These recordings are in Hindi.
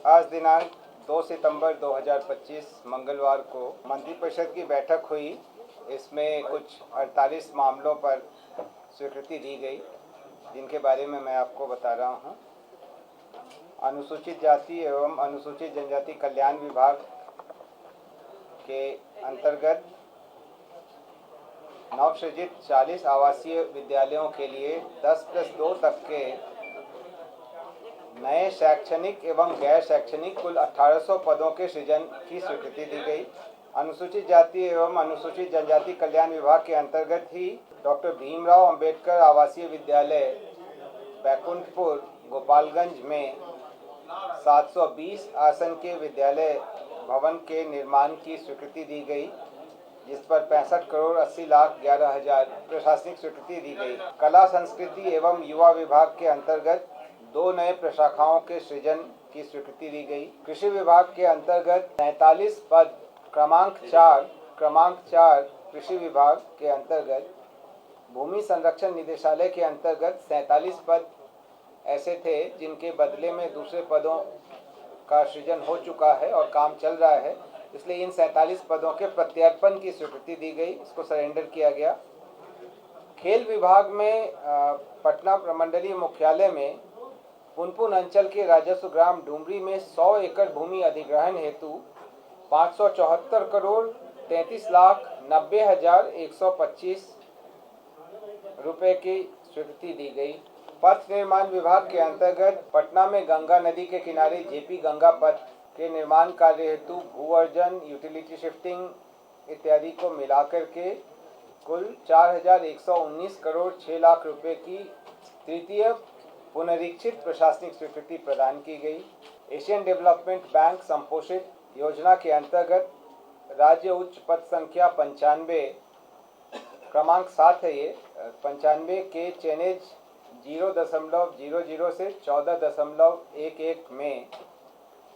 आज दिनांक 2 सितंबर 2025 मंगलवार को मंत्रिपरिषद की बैठक हुई। इसमें कुछ 48 मामलों पर स्वीकृति दी गई, जिनके बारे में मैं आपको बता रहा हूं। अनुसूचित जाति एवं अनुसूचित जनजाति कल्याण विभाग के अंतर्गत नवसृजित 40 आवासीय विद्यालयों के लिए 10+2 तक के नए शैक्षणिक एवं गैर शैक्षणिक कुल 1800 पदों के सृजन की स्वीकृति दी गई। अनुसूचित जाति एवं अनुसूचित जनजाति कल्याण विभाग के अंतर्गत ही डॉक्टर भीमराव अंबेडकर आवासीय विद्यालय बैकुंठपुर गोपालगंज में 720 आसन के विद्यालय भवन के निर्माण की स्वीकृति दी गई, जिस पर 65 करोड़ 80 लाख 11 हजार प्रशासनिक स्वीकृति दी गई। कला संस्कृति एवं युवा विभाग के अंतर्गत 2 नए प्रशाखाओं के सृजन की स्वीकृति दी गई। कृषि विभाग के अंतर्गत 43 पद क्रमांक 4 कृषि विभाग के अंतर्गत भूमि संरक्षण निदेशालय के अंतर्गत 47 पद ऐसे थे जिनके बदले में दूसरे पदों का सृजन हो चुका है और काम चल रहा है, इसलिए इन 47 पदों के प्रत्यर्पण की स्वीकृति दी गई, इसको सरेंडर किया गया। खेल विभाग में पटना प्रमंडलीय मुख्यालय में पुनपुन अंचल के राजस्व ग्राम डुमरी में 100 एकड़ भूमि अधिग्रहण हेतु 574 करोड़ 33 लाख 90 हजार 125 रुपए की स्वीकृति दी गई। पथ निर्माण विभाग के अंतर्गत पटना में गंगा नदी के किनारे जेपी गंगा पथ के निर्माण कार्य हेतु भू-अर्जन, यूटिलिटी शिफ्टिंग इत्यादि को मिलाकर के कुल 4119 करोड़ 6 लाख रुपए की तृतीय पुनरीक्षित प्रशासनिक स्वीकृति प्रदान की गई। एशियन डेवलपमेंट बैंक संपोषित योजना के अंतर्गत राज्य उच्च पथ संख्या 95 क्रमांक 7 है। ये 95 के चेनेज 0.00 से 14.11 में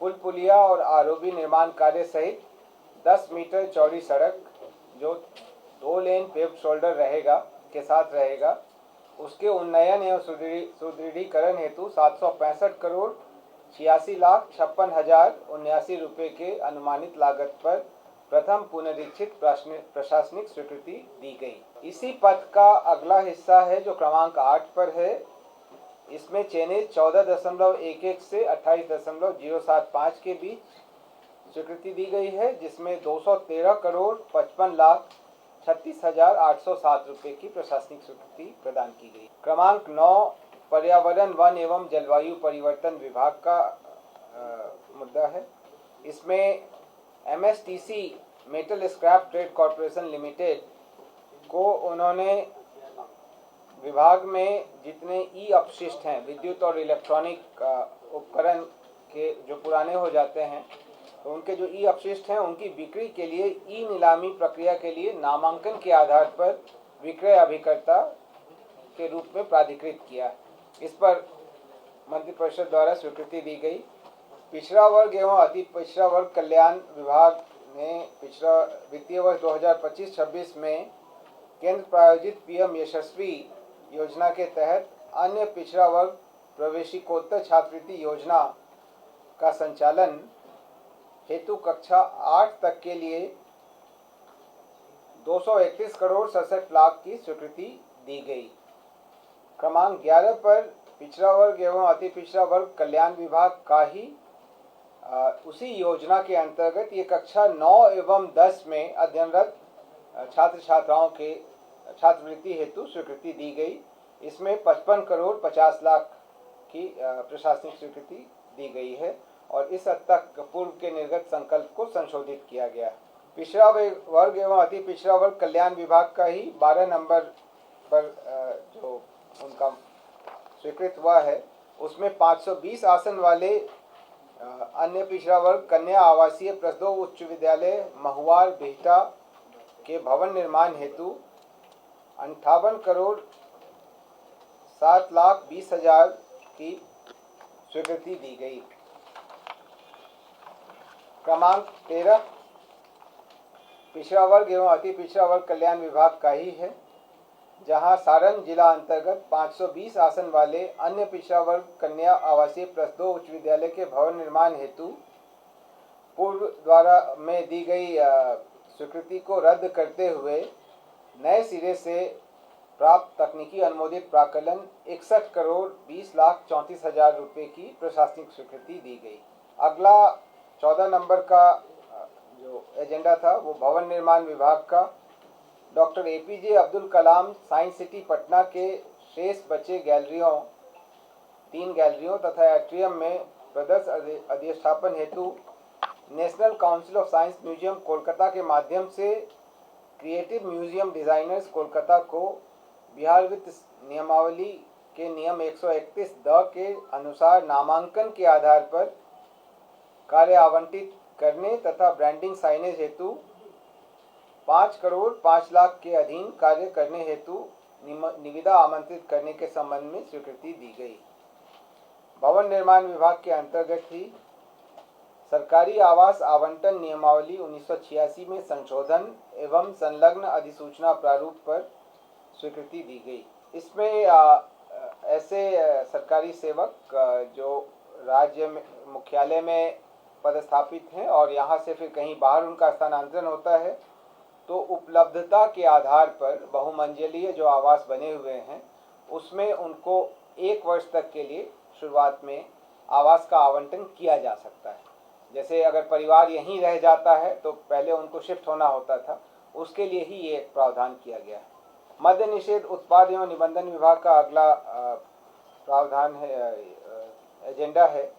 पुल पुलिया और आरओबी निर्माण कार्य सहित 10 मीटर चौड़ी सड़क जो 2 लेन पेव्ड शोल्डर के साथ रहेगा, उसके उन्नयन एवं सुदृढ़ीकरण हेतु 765 करोड़ 86 लाख 56 हजार 79 रुपये के अनुमानित लागत पर प्रथम पुनरीक्षित प्रशासनिक स्वीकृति दी गई। इसी पथ का अगला हिस्सा है जो क्रमांक 8 पर है। इसमें चेनेज 14.11 से 28.075 के बीच स्वीकृति दी गई है, जिसमें 213 करोड़ 55 लाख 36,807 रुपये की प्रशासनिक स्वीकृति प्रदान की गई। क्रमांक 9 पर्यावरण, वन एवं जलवायु परिवर्तन विभाग का मुद्दा है। इसमें MSTC metal scrap trade corporation limited को उन्होंने विभाग में जितने ई अपशिष्ट हैं, विद्युत और इलेक्ट्रॉनिक उपकरण के जो पुराने हो जाते हैं, तो उनके जो ई अपशिष्ट हैं उनकी बिक्री के लिए ई नीलामी प्रक्रिया के लिए नामांकन के आधार पर विक्रय अभिकर्ता के रूप में प्राधिकृत किया। इस पर मंत्रिपरिषद द्वारा स्वीकृति दी गई। पिछड़ा वर्ग एवं अति पिछड़ा वर्ग कल्याण विभाग ने पिछड़ा वित्तीय वर्ष 2025-26 में केंद्र प्रायोजित पीएम यशस्वी योजना के तहत अन्य पिछड़ा वर्ग प्रवेशिकोत्तर छात्रवृत्ति योजना का संचालन हेतु कक्षा 8 तक के लिए 231 करोड़ 67 लाख की स्वीकृति दी गई। क्रमांक 11 पर पिछड़ा वर्ग एवं अति पिछड़ा वर्ग कल्याण विभाग का ही उसी योजना के अंतर्गत ये कक्षा 9 एवं 10 में अध्ययनरत छात्र छात्राओं के छात्रवृत्ति हेतु स्वीकृति दी गई। इसमें 55 करोड़ 50 लाख की प्रशासनिक स्वीकृति दी गई है और इस हद तक पूर्व के निर्गत संकल्प को संशोधित किया गया। पिछड़ा वर्ग एवं अति पिछड़ा वर्ग कल्याण विभाग का ही 12 नंबर पर जो उनका स्वीकृत हुआ है, उसमें 520 आसन वाले अन्य पिछड़ा वर्ग कन्या आवासीय +2 उच्च विद्यालय महुआर बिहटा के भवन निर्माण हेतु 58 करोड़ 7 लाख 20 हजार की स्वीकृति दी गई। क्रमांक 13 पिछड़ा वर्ग एवं अति पिछड़ा वर्ग कल्याण विभाग का ही है। जहां सारण जिला अंतर्गत 520 आसन वाले अन्य पिछड़ा वर्ग कन्या आवासीय प्लस 2 उच्च विद्यालय के भवन निर्माण हेतु पूर्व द्वारा में दी गई स्वीकृति को रद्द करते हुए नए सिरे से प्राप्त तकनीकी अनुमोदित प्राकलन 61 करोड़ 20 लाख 34 हजार रुपये की प्रशासनिक स्वीकृति दी गई। अगला 14 नंबर का जो एजेंडा था वो भवन निर्माण विभाग का doctor APJ Abdul Kalam science city Patna के शेष बचे गैलरियों 3 गैलरियों तथा एट्रियम में प्रदर्शन अधिष्ठापन हेतु national council of science museum Kolkata के माध्यम से क्रिएटिव म्यूजियम डिजाइनर्स कोलकाता को बिहार वित्त नियमावली के नियम 131 द के अनुसार नामांकन के आधार पर कार्य आवंटित करने तथा ब्रांडिंग साइनेज हेतु 5 करोड़ 5 लाख के अधीन कार्य करने हेतु निविदा आमंत्रित करने के संबंध में स्वीकृति दी गई। भवन निर्माण विभाग के अंतर्गत ही सरकारी आवास आवंटन नियमावली 1986 में संशोधन एवं संलग्न अधिसूचना प्रारूप पर स्वीकृति दी गई। इसमें ऐसे सरकारी सेवक जो राज्य में मुख्यालय में पदस्थापित हैं और यहाँ से फिर कहीं बाहर उनका स्थानांतरण होता है तो उपलब्धता के आधार पर बहुमंजिलीय जो आवास बने हुए हैं उसमें उनको 1 वर्ष तक के लिए शुरुआत में आवास का आवंटन किया जा सकता है। जैसे अगर परिवार यहीं रह जाता है तो पहले उनको शिफ्ट होना होता था, उसके लिए ही ये एक प्रावधान किया गया है। मद्य निषेध उत्पाद एवं निबंधन विभाग का अगला प्रावधान है एजेंडा है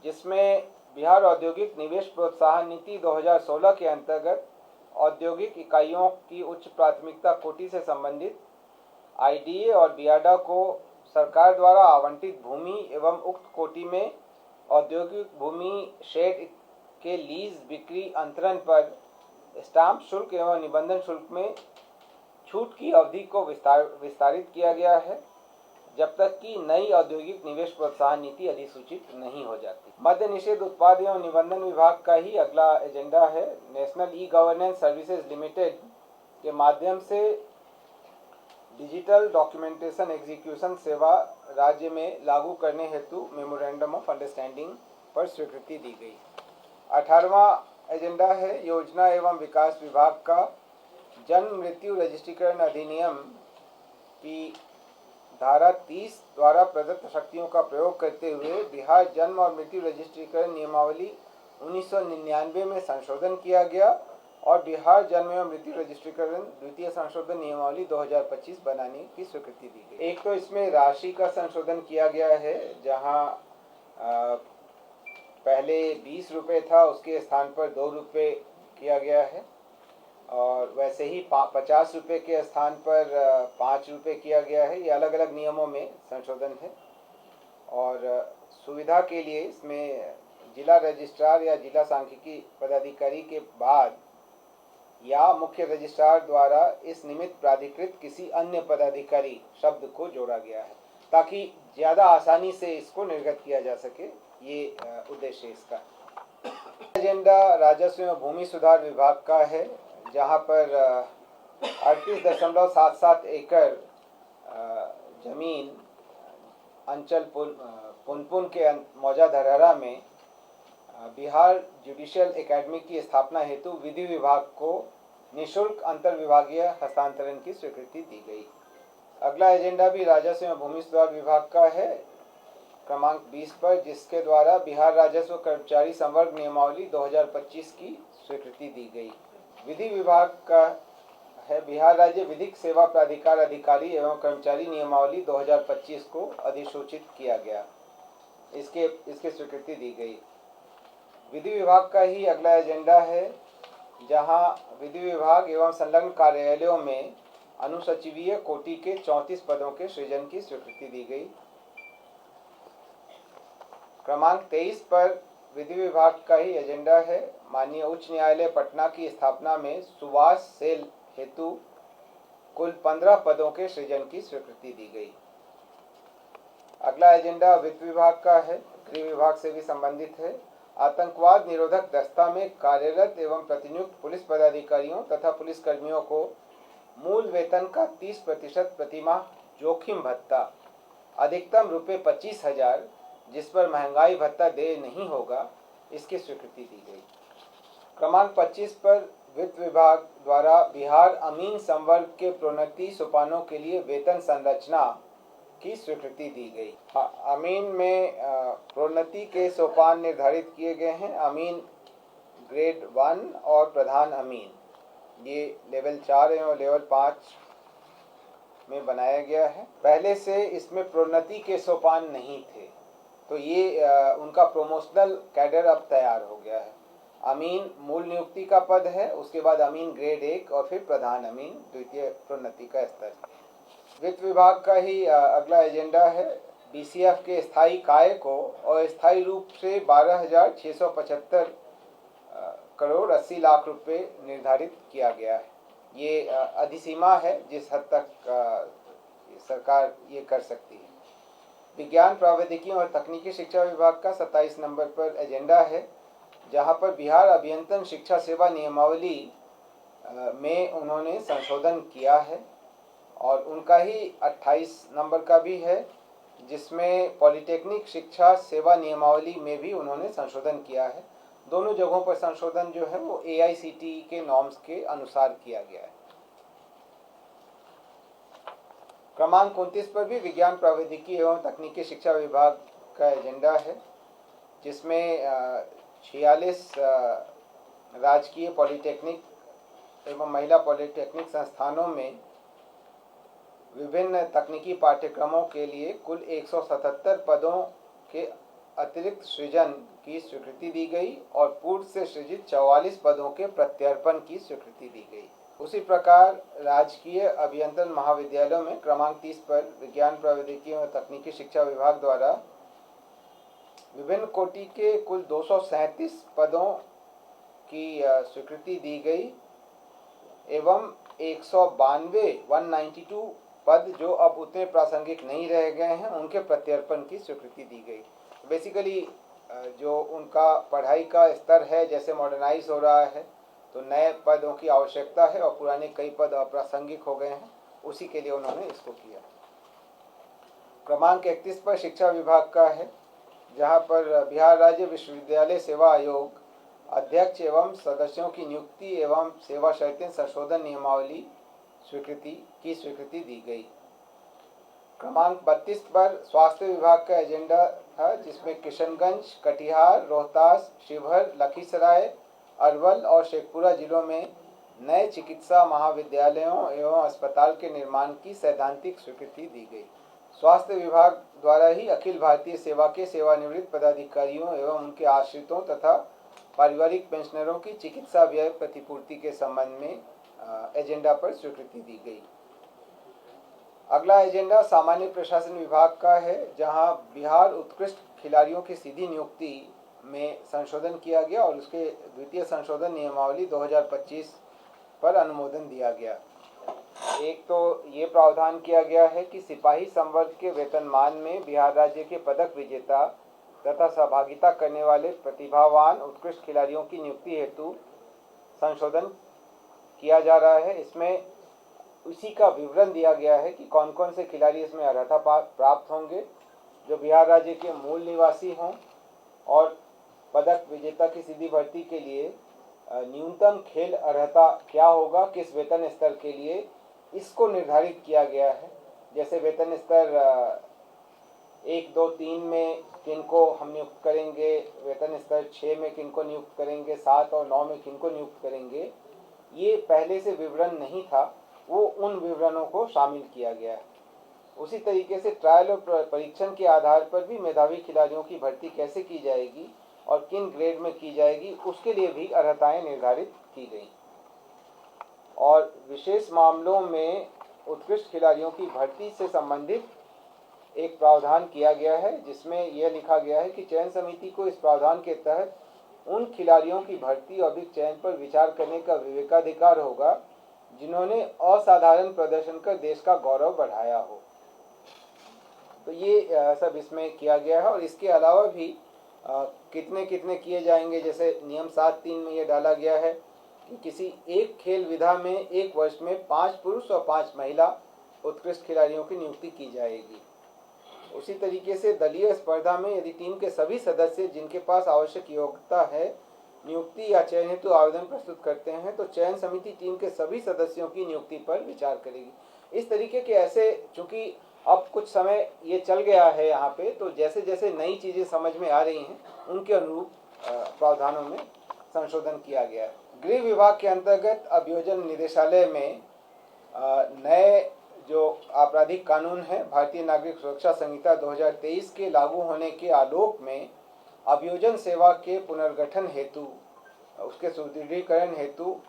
जिसमें बिहार औद्योगिक निवेश प्रोत्साहन नीति 2016 के अंतर्गत औद्योगिक इकाइयों की उच्च प्राथमिकता कोटि से संबंधित IDA और बियाडा को सरकार द्वारा आवंटित भूमि एवं उक्त कोटि में औद्योगिक भूमि शेड के लीज बिक्री अंतरण पर स्टाम्प शुल्क एवं निबंधन शुल्क में छूट की अवधि को विस्तारित किया गया है जब तक कि नई औद्योगिक निवेश प्रोत्साहन नीति अधिसूचित नहीं हो जाती। मद्य निषेध उत्पाद एवं निबंधन विभाग का ही अगला एजेंडा है नेशनल ई-गवर्नेंस सर्विसेज लिमिटेड के माध्यम से डिजिटल डॉक्यूमेंटेशन एग्जीक्यूशन सेवा राज्य में लागू करने हेतु मेमोरेंडम ऑफ अंडरस्टैंडिंग पर स्वीकृति दी गई। 18वां एजेंडा है योजना एवं विकास विभाग का जन्म मृत्यु रजिस्ट्रीकरण अधिनियम की धारा 30 द्वारा प्रदत्त शक्तियों का प्रयोग करते हुए बिहार जन्म और मृत्यु रजिस्ट्रीकरण नियमावली 1999 में संशोधन किया गया और बिहार जन्म एवं मृत्यु रजिस्ट्रीकरण द्वितीय संशोधन नियमावली 2025 बनाने की स्वीकृति दी गई। एक तो इसमें राशि का संशोधन किया गया है जहां पहले 20 रुपये था उसके स्थान पर 2 रुपये किया गया है और वैसे ही 50 रुपये के स्थान पर 5 रुपये किया गया है। ये अलग अलग नियमों में संशोधन है और सुविधा के लिए इसमें जिला रजिस्ट्रार या जिला सांख्यिकी पदाधिकारी के बाद या मुख्य रजिस्ट्रार द्वारा इस निमित्त प्राधिकृत किसी अन्य पदाधिकारी शब्द को जोड़ा गया है ताकि ज़्यादा आसानी से इसको निर्गत किया जा सके, ये उद्देश्य इसका। एजेंडा राजस्व एवं भूमि सुधार विभाग का है जहां पर 38.77 एकड़ जमीन अंचल पुनपुन के मौजा धरहरा में बिहार जुडिशियल एकेडमी की स्थापना हेतु विधि विभाग को निःशुल्क अंतर विभागीय हस्तांतरण की स्वीकृति दी गई। अगला एजेंडा भी राजस्व एवं भूमि सुधार विभाग का है क्रमांक 20 पर जिसके द्वारा बिहार राजस्व कर्मचारी संवर्ग नियमावली 2025 की स्वीकृति दी गई। विधि विभाग का है बिहार राज्य विधिक सेवा प्राधिकार अधिकारी एवं कर्मचारी नियमावली 2025 को अधिसूचित किया गया, इसके स्वीकृति दी गई। विधि विभाग का ही अगला एजेंडा है जहां विधि विभाग एवं संलग्न कार्यालयों में अनुसचिवीय कोटि के 34 पदों के सृजन की स्वीकृति दी गई। क्रमांक 23 पर विधि विभाग का ही एजेंडा है माननीय उच्च न्यायालय पटना की स्थापना में सुवास सेल हेतु कुल 15 पदों के सृजन की स्वीकृति दी गई। अगला एजेंडा वित्त विभाग का है, गृह विभाग से भी संबंधित है। आतंकवाद निरोधक दस्ता में कार्यरत एवं प्रतिनियुक्त पुलिस पदाधिकारियों तथा पुलिस कर्मियों को मूल वेतन का 30% प्रतिमाह जोखिम भत्ता अधिकतम ₹25,000, जिस पर महंगाई भत्ता देय नहीं होगा, इसकी स्वीकृति दी गई। क्रमांक 25 पर वित्त विभाग द्वारा बिहार अमीन संवर्ग के प्रोन्नति सोपानों के लिए वेतन संरचना की स्वीकृति दी गई। अमीन में प्रोन्नति के सोपान निर्धारित किए गए हैं। अमीन ग्रेड 1 और प्रधान अमीन, ये लेवल 4 है और लेवल 5 में बनाया गया है। पहले से इसमें प्रोन्नति के सोपान नहीं थे, तो ये उनका प्रोमोशनल कैडर अब तैयार हो गया है। अमीन मूल नियुक्ति का पद है, उसके बाद अमीन ग्रेड 1 और फिर प्रधान अमीन द्वितीय प्रोन्नति का स्तर। वित्त विभाग का ही अगला एजेंडा है। बीसीएफ के स्थायी काय को अस्थायी रूप से 12,675 करोड़ 80 लाख रुपए निर्धारित किया गया है। ये अधिसीमा है जिस हद तक सरकार ये कर सकती है। विज्ञान प्रौद्योगिकी और तकनीकी शिक्षा विभाग का 27 नंबर पर एजेंडा है, जहां पर बिहार अभियंत्रण शिक्षा सेवा नियमावली में उन्होंने संशोधन किया है, और उनका ही 28 नंबर का भी है, जिसमें पॉलिटेक्निक शिक्षा सेवा नियमावली में भी उन्होंने संशोधन किया है। दोनों जगहों पर संशोधन जो है वो AICTE के नॉर्म्स के अनुसार किया गया है। क्रमांक 29 पर भी विज्ञान प्रौद्योगिकी एवं तकनीकी शिक्षा विभाग का एजेंडा है, जिसमें 46 राजकीय पॉलिटेक्निक एवं महिला पॉलिटेक्निक संस्थानों में विभिन्न तकनीकी पाठ्यक्रमों के लिए कुल 177 पदों के अतिरिक्त सृजन की स्वीकृति दी गई और पूर्व से सृजित 44 पदों के प्रत्यर्पण की स्वीकृति दी गई। उसी प्रकार राजकीय अभियंत्रण महाविद्यालयों में क्रमांक 30 पर विज्ञान प्रौद्योगिकी और तकनीकी शिक्षा विभाग द्वारा विभिन्न कोटि के कुल 237 पदों की स्वीकृति दी गई एवं 192 पद जो अब उतने प्रासंगिक नहीं रह गए हैं, उनके प्रत्यर्पण की स्वीकृति दी गई। बेसिकली जो उनका पढ़ाई का स्तर है जैसे मॉडर्नाइज हो रहा है, तो नए पदों की आवश्यकता है और पुराने कई पद अप्रासंगिक हो गए हैं, उसी के लिए उन्होंने इसको किया। क्रमांक 31 पर शिक्षा विभाग का है, जहां पर बिहार राज्य विश्वविद्यालय सेवा आयोग अध्यक्ष एवं सदस्यों की नियुक्ति एवं सेवा शर्तें संशोधन नियमावली स्वीकृति दी गई। क्रमांक 32 पर स्वास्थ्य विभाग का एजेंडा था, जिसमें किशनगंज, कटिहार, रोहतास, शिवहर, लखीसराय, अरवल और शेखपुरा जिलों में नए चिकित्सा महाविद्यालयों एवं अस्पताल के निर्माण की सैद्धांतिक स्वीकृति दी गई। स्वास्थ्य विभाग द्वारा ही अखिल भारतीय सेवा के सेवानिवृत्त पदाधिकारियों एवं उनके आश्रितों तथा पारिवारिक पेंशनरों की चिकित्सा व्यय प्रतिपूर्ति के संबंध में एजेंडा पर स्वीकृति दी गई। अगला एजेंडा सामान्य प्रशासन विभाग का है, जहां बिहार उत्कृष्ट खिलाड़ियों की सीधी नियुक्ति में संशोधन किया गया और उसके द्वितीय संशोधन नियमावली 2025 पर अनुमोदन दिया गया। एक तो ये प्रावधान किया गया है कि सिपाही संवर्ग के वेतनमान में बिहार राज्य के पदक विजेता तथा सहभागिता करने वाले प्रतिभावान उत्कृष्ट खिलाड़ियों की नियुक्ति हेतु संशोधन किया जा रहा है। इसमें उसी का विवरण दिया गया है कि कौन कौन से खिलाड़ी इसमें अर्हता प्राप्त होंगे, जो बिहार राज्य के मूल निवासी हों, और पदक विजेता की सीधी भर्ती के लिए न्यूनतम खेल अर्हता क्या होगा, किस वेतन स्तर के लिए, इसको निर्धारित किया गया है। जैसे वेतन स्तर 1, 2, 3 में किनको हम नियुक्त करेंगे, वेतन स्तर 6 में किनको नियुक्त करेंगे, 7 और 9 में किनको नियुक्त करेंगे, ये पहले से विवरण नहीं था, वो उन विवरणों को शामिल किया गया है। उसी तरीके से ट्रायल और परीक्षण के आधार पर भी मेधावी खिलाड़ियों की भर्ती कैसे की जाएगी और किन ग्रेड में की जाएगी, उसके लिए भी अर्हताएं निर्धारित की गई। और विशेष मामलों में उत्कृष्ट खिलाड़ियों की भर्ती से संबंधित एक प्रावधान किया गया है, जिसमें यह लिखा गया है कि चयन समिति को इस प्रावधान के तहत उन खिलाड़ियों की भर्ती और चयन पर विचार करने का विवेकाधिकार होगा जिन्होंने असाधारण प्रदर्शन कर देश का गौरव बढ़ाया हो। तो ये सब इसमें किया गया है। और इसके अलावा भी कितने कितने किए जाएंगे, जैसे नियम 7(3) में ये डाला गया है कि किसी एक खेल विधा में एक वर्ष में 5 पुरुष और 5 महिला उत्कृष्ट खिलाड़ियों की नियुक्ति की जाएगी। उसी तरीके से दलीय स्पर्धा में यदि टीम के सभी सदस्य जिनके पास आवश्यक योग्यता है नियुक्ति या चयन हेतु आवेदन प्रस्तुत करते हैं तो चयन समिति टीम के सभी सदस्यों की नियुक्ति पर विचार करेगी। इस तरीके के ऐसे, चूंकि अब कुछ समय ये चल गया है यहाँ पे, तो जैसे जैसे नई चीज़ें समझ में आ रही हैं उनके अनुरूप प्रावधानों में संशोधन किया गया है। गृह विभाग के अंतर्गत अभियोजन निदेशालय में नए जो आपराधिक कानून है भारतीय नागरिक सुरक्षा संहिता 2023 के लागू होने के आलोक में अभियोजन सेवा के पुनर्गठन हेतु, उसके सुदृढ़ीकरण हेतु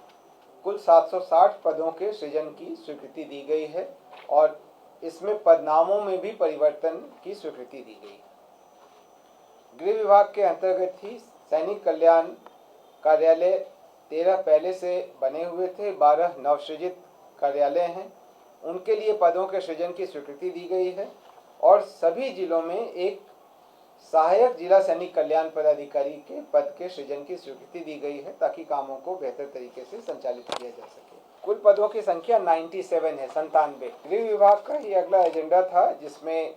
कुल 760 पदों के सृजन की स्वीकृति दी गई है और इसमें पदनामों में भी परिवर्तन की स्वीकृति दी गई। गृह विभाग के अंतर्गत ही सैनिक कल्याण कार्यालय 13 पहले से बने हुए थे, 12 नवसृजित कार्यालय हैं, उनके लिए पदों के सृजन की स्वीकृति दी गई है और सभी जिलों में एक सहायक जिला सैनिक कल्याण पदाधिकारी के पद के सृजन की स्वीकृति दी गई है ताकि कामों को बेहतर तरीके से संचालित किया जा सके। कुल पदों की संख्या 97 है, 97। गृह विभाग का ही अगला एजेंडा था जिसमें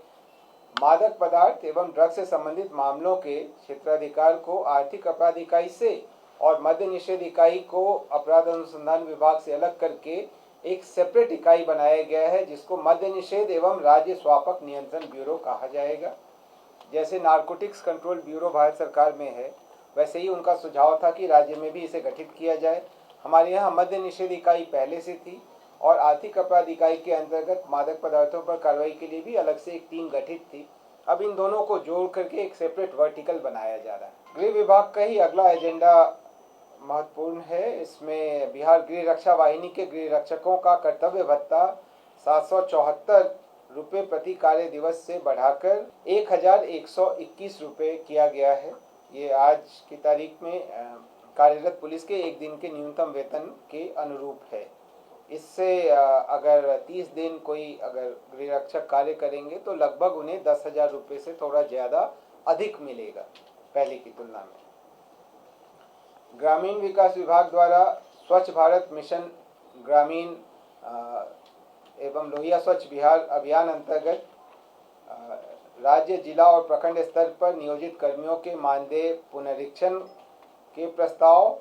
मादक पदार्थ एवं ड्रग्स से संबंधित मामलों के क्षेत्राधिकार को आर्थिक अपराध इकाई से और मद्य निषेध इकाई को अपराध अनुसंधान विभाग से अलग करके एक सेपरेट इकाई बनाया गया है जिसको मद्य निषेध एवं राज्य स्वापक नियंत्रण ब्यूरो कहा जाएगा। जैसे नारकोटिक्स कंट्रोल ब्यूरो भारत सरकार में है, वैसे ही उनका सुझाव था कि राज्य में भी इसे गठित किया जाए। हमारे यहाँ मद्य निषेध इकाई पहले से थी और आर्थिक अपराध इकाई के अंतर्गत मादक पदार्थों पर कार्रवाई के लिए भी अलग से एक टीम गठित थी। अब इन दोनों को जोड़ करके एक सेपरेट वर्टिकल बनाया जा रहा है। गृह विभाग का ही अगला एजेंडा महत्वपूर्ण है। इसमें बिहार गृह रक्षा वाहिनी के गृह रक्षकों का कर्तव्य भत्ता 774 रुपये प्रति कार्य दिवस से बढ़ाकर 1121 रुपये किया गया है। ये आज की तारीख में कार्यरत पुलिस के एक दिन के न्यूनतम वेतन के अनुरूप है। इससे अगर 30 दिन कोई अगर गृह रक्षक कार्य करेंगे तो लगभग उन्हें 10,000 रुपये से थोड़ा ज़्यादा अधिक मिलेगा पहले की तुलना में। ग्रामीण विकास विभाग द्वारा स्वच्छ भारत मिशन ग्रामीण एवं लोहिया स्वच्छ बिहार अभियान अंतर्गत राज्य, जिला और प्रखंड स्तर पर नियोजित कर्मियों के मानदेय पुनरीक्षण के प्रस्ताव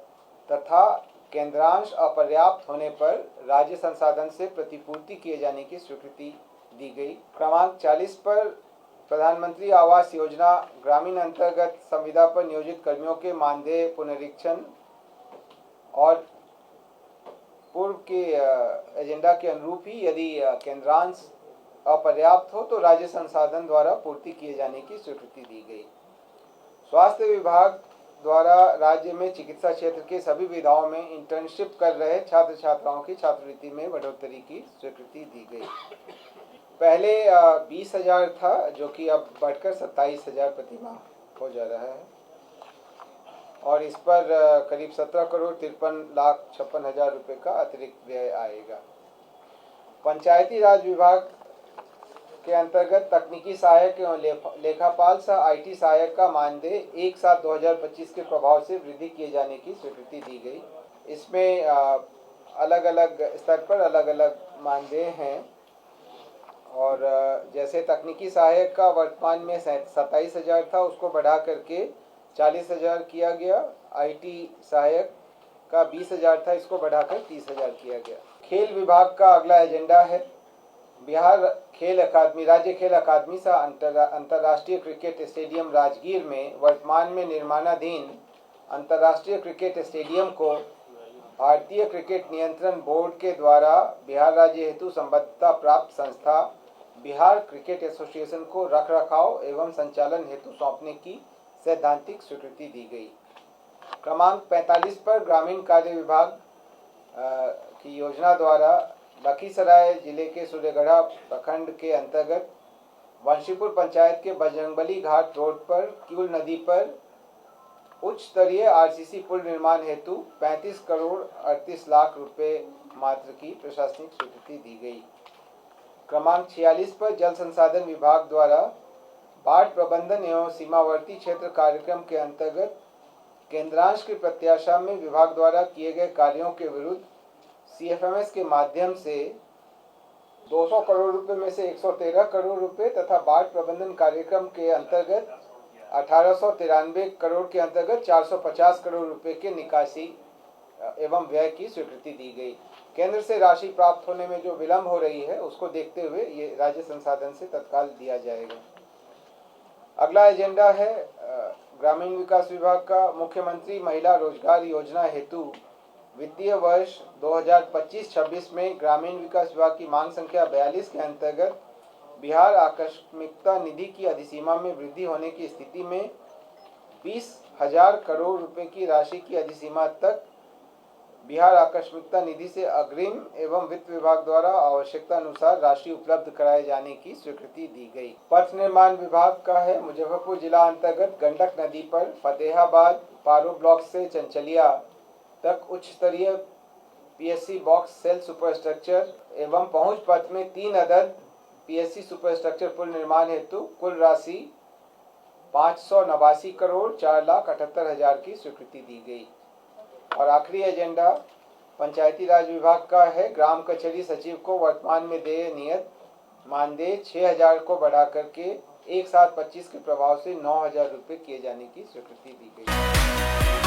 तथा केंद्रांश अपर्याप्त होने पर राज्य संसाधन से प्रतिपूर्ति किए जाने की स्वीकृति दी गई। क्रमांक 40 पर प्रधानमंत्री आवास योजना ग्रामीण अंतर्गत संविदा पर नियोजित कर्मियों के मानदेय पुनरीक्षण और पूर्व के एजेंडा के अनुरूप ही यदि केंद्रांश अपर्याप्त हो तो राज्य संसाधन द्वारा पूर्ति किए जाने की स्वीकृति दी गई। स्वास्थ्य विभाग द्वारा राज्य में चिकित्सा क्षेत्र के सभी विधाओं में इंटर्नशिप कर रहे छात्र छात्राओं की छात्रवृत्ति में बढ़ोतरी की स्वीकृति दी गई। पहले 20,000 था जो कि अब बढ़कर 27,000 प्रति माह हो जा रहा है और इस पर करीब 17,53,56,000 रुपये का अतिरिक्त व्यय आएगा। पंचायती राज विभाग के अंतर्गत तकनीकी सहायक एवं लेखापाल सह IT सहायक का मानदेय 1/7/2025 के प्रभाव से वृद्धि किए जाने की स्वीकृति दी गई। इसमें अलग अलग स्तर पर अलग अलग मानदेय हैं और जैसे तकनीकी सहायक का वर्तमान में 27,000 था, उसको बढ़ा करके 40,000 किया गया। IT सहायक का 20,000 था, इसको बढ़ाकर 30,000 किया गया। खेल विभाग का अगला एजेंडा है बिहार खेल अकादमी, राज्य खेल अकादमी सह अंतर्राष्ट्रीय क्रिकेट स्टेडियम राजगीर में वर्तमान में निर्माणाधीन अंतर्राष्ट्रीय क्रिकेट स्टेडियम को भारतीय क्रिकेट नियंत्रण बोर्ड के द्वारा बिहार राज्य हेतु संबद्धता प्राप्त संस्था बिहार क्रिकेट एसोसिएशन को रखरखाव एवं संचालन हेतु सौंपने की सैद्धांतिक स्वीकृति दी गई। क्रमांक 45 पर ग्रामीण कार्य विभाग की योजना द्वारा लखीसराय जिले के सूर्यगढ़ा प्रखंड के अंतर्गत वंशीपुर पंचायत के बजरंगबली घाट रोड पर क्यूल नदी पर उच्च स्तरीय RCC पुल निर्माण हेतु 35 करोड़ 38 लाख रुपए मात्र की प्रशासनिक स्वीकृति दी गई। क्रमांक 46 पर जल संसाधन विभाग द्वारा बाढ़ प्रबंधन एवं सीमावर्ती क्षेत्र कार्यक्रम के अंतर्गत केंद्रांश की प्रत्याशा में विभाग द्वारा किए गए कार्यों के विरुद्ध CFMS के माध्यम से 200 करोड़ रुपए में से 113 करोड़ रुपए तथा बाढ़ प्रबंधन कार्यक्रम के अंतर्गत 1893 करोड़ के अंतर्गत 450 करोड़ रुपए के निकासी एवं व्यय की स्वीकृति दी गई। केंद्र से राशि प्राप्त होने में जो विलंब हो रही है उसको देखते हुए ये राज्य संसाधन से तत्काल दिया जाएगा। अगला एजेंडा है ग्रामीण विकास विभाग का मुख्यमंत्री महिला रोजगार योजना हेतु वित्तीय वर्ष 2025-26 में ग्रामीण विकास विभाग की मांग संख्या 42 के अंतर्गत बिहार आकस्मिकता निधि की अधिसीमा में वृद्धि होने की स्थिति में 20,000 करोड़ रुपए की राशि की अधिसीमा तक बिहार आकस्मिकता निधि से अग्रिम एवं वित्त विभाग द्वारा आवश्यकता अनुसार राशि उपलब्ध कराए जाने की स्वीकृति दी गई। पथ निर्माण विभाग का है मुजफ्फरपुर जिला अंतर्गत गंडक नदी पर फतेहाबाद पारो ब्लॉक से चंचलिया तक उच्च स्तरीय PSC बॉक्स सेल सुपरस्ट्रक्चर एवं पहुंच पथ में 3 अदद PSC सुपरस्ट्रक्चर पुल निर्माण हेतु कुल राशि 589 करोड़ 4,78,000 की स्वीकृति दी गई। और आखिरी एजेंडा पंचायती राज विभाग का है। ग्राम कचहरी सचिव को वर्तमान में देय नियत मानदेय 6,000 को बढ़ा करके 1/7/25 के प्रभाव से 9,000 रुपये किए जाने की स्वीकृति दी गई।